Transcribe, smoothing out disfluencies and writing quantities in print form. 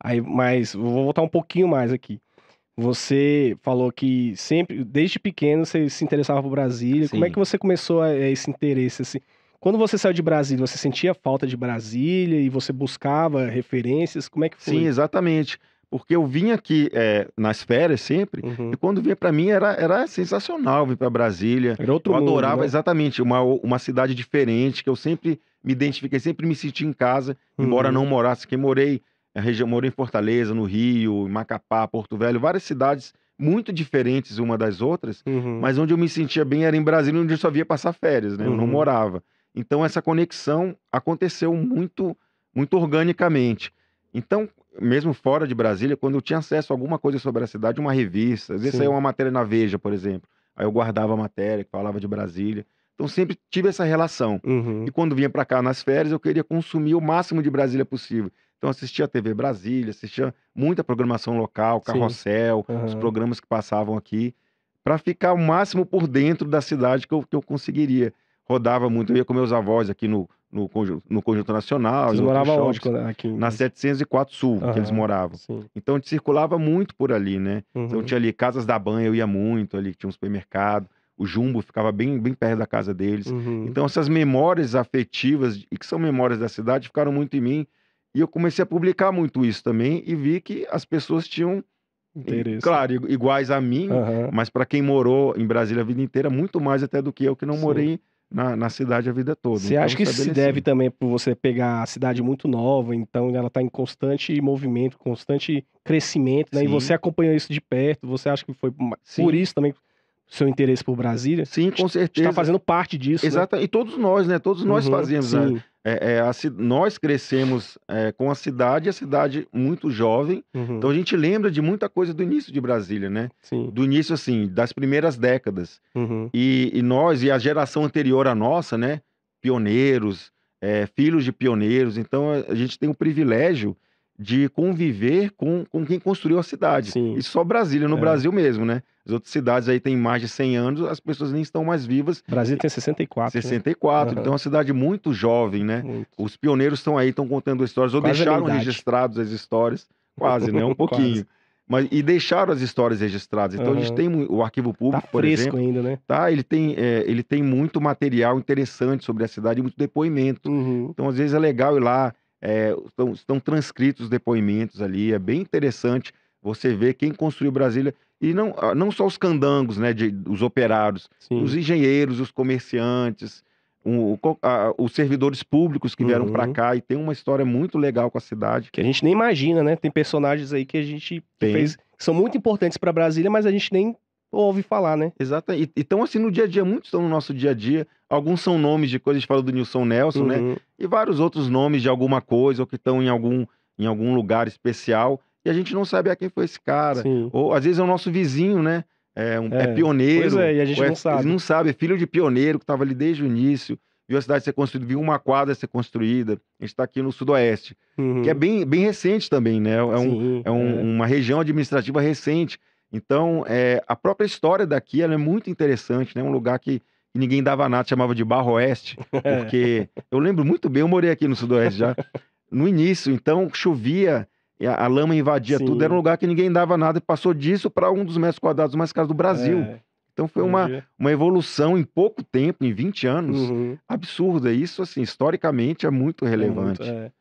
Aí, mas vou voltar um pouquinho mais aqui. Você falou que sempre, desde pequeno, você se interessava por Brasília. Como é que Sim. você começou esse interesse, assim? Quando você saiu de Brasília, você sentia falta de Brasília e você buscava referências? Como é que Sim, foi? exatamente. Porque eu vinha aqui, nas férias sempre, e Uhum. quando vinha para mim era sensacional vir para Brasília. Era outro Eu mundo, adorava né? exatamente, uma cidade diferente, que eu sempre me identifiquei, sempre me senti em casa, embora não Uhum. morasse aqui. Morei em Fortaleza, no Rio, em Macapá, Porto Velho, várias cidades muito diferentes uma das outras, Uhum. mas onde eu me sentia bem era em Brasília, onde eu só via passar férias, né, eu não Uhum. morava. Então essa conexão aconteceu muito muito organicamente. Então, mesmo fora de Brasília, quando eu tinha acesso a alguma coisa sobre a cidade, uma revista, às vezes saía Sim. uma matéria na Veja, por exemplo, aí eu guardava a matéria que falava de Brasília. Então sempre tive essa relação. E Uhum. quando vinha para cá nas férias, eu queria consumir o máximo de Brasília possível. Então assistia a TV Brasília, assistia muita programação local, Sim. Carrossel, os Aham. programas que passavam aqui, para ficar o máximo por dentro da cidade que eu conseguiria. Rodava muito, eu ia com meus avós aqui no Conjunto Nacional, em Vocês outros moravam onde shoppings, quando aqui na 704 Sul, que eles Aham. moravam. Sim. Então a gente circulava muito por ali, né. Então Uhum. tinha ali Casas da Banha, eu ia muito ali, que tinha um supermercado, o Jumbo ficava bem perto da casa deles. Uhum. Então essas memórias afetivas, e que são memórias da cidade, ficaram muito em mim, e eu comecei a publicar muito isso também, e vi que as pessoas tinham, Interesse. claro, iguais a mim, Aham. mas para quem morou em Brasília a vida inteira, muito mais até do que eu, que não Sim. morei na cidade a vida toda. Você Então acha que isso se deve estabeleci. também por você pegar a cidade muito nova, então ela está em constante movimento, constante crescimento, né, e você Sim, acompanhou isso de perto, você acha que foi por sim, isso também, seu interesse por Brasília? sim, De com estar certeza. fazendo parte disso, né? Exata, e todos nós, né, todos nós Uhum. fazemos, Sim. nós crescemos, com a cidade muito jovem, então Uhum. a gente lembra de muita coisa do início de Brasília, né, Sim. do início, assim, das primeiras décadas. Uhum. E nós e a geração anterior à nossa, né, pioneiros, filhos de pioneiros, então a gente tem o privilégio de conviver com quem construiu a cidade. E Sim. só Brasília, no É. Brasil mesmo, né. As outras cidades aí têm mais de 100 anos, as pessoas nem estão mais vivas. Brasília tem 64, né? 64, então é Aham. uma cidade muito jovem, né. Muito. Os pioneiros estão aí, estão contando histórias, ou Quase a minha deixaram idade. registrados as histórias, quase, né, um Quase. pouquinho. Mas e deixaram as histórias registradas. Então a gente Aham. tem o arquivo Tá público, por fresco exemplo, ainda, né? tá, ele tem muito material interessante sobre a cidade e muito depoimento. Uhum. Então às vezes é legal ir lá, estão transcritos os depoimentos ali, é bem interessante você ver quem construiu Brasília, e não só os candangos, né, os operários, os Sim. engenheiros, os comerciantes, os servidores públicos que vieram para Uhum. cá, e tem uma história muito legal com a cidade. Que a gente nem imagina, né, tem personagens aí que a gente que Tem. que são muito importantes pra Brasília, mas a gente nem ouve falar, né. Exata, e estão assim no dia a dia, muitos estão no nosso dia a dia, alguns são nomes de coisa, a gente falou do Nilson Nelson, né, Uhum. e vários outros nomes de alguma coisa, ou que estão em algum lugar especial, e a gente não sabe a quem foi esse cara, Sim. ou às vezes é o nosso vizinho, né, é É. Pois pioneiro, é, e a ou gente não ele sabe. não sabe, é filho de pioneiro que estava ali desde o início, viu a cidade ser construída, viu uma quadra ser construída. A gente está aqui no sudoeste, que é Uhum. bem recente também, né, Sim, é. uma região administrativa recente. Então, a própria história daqui, ela é muito interessante, né, um lugar que ninguém dava nada, chamava de Barro Oeste, É. porque eu lembro muito bem, eu morei aqui no sudoeste já, no início, então chovia, e a lama invadia tudo, era um Sim. lugar que ninguém dava nada, e passou disso para um dos metros quadrados mais caros do Brasil. É. Então foi uma Hoje uma evolução em pouco tempo, em 20 anos, Uhum. absurda. Isso, assim, historicamente é muito É muito, relevante. é.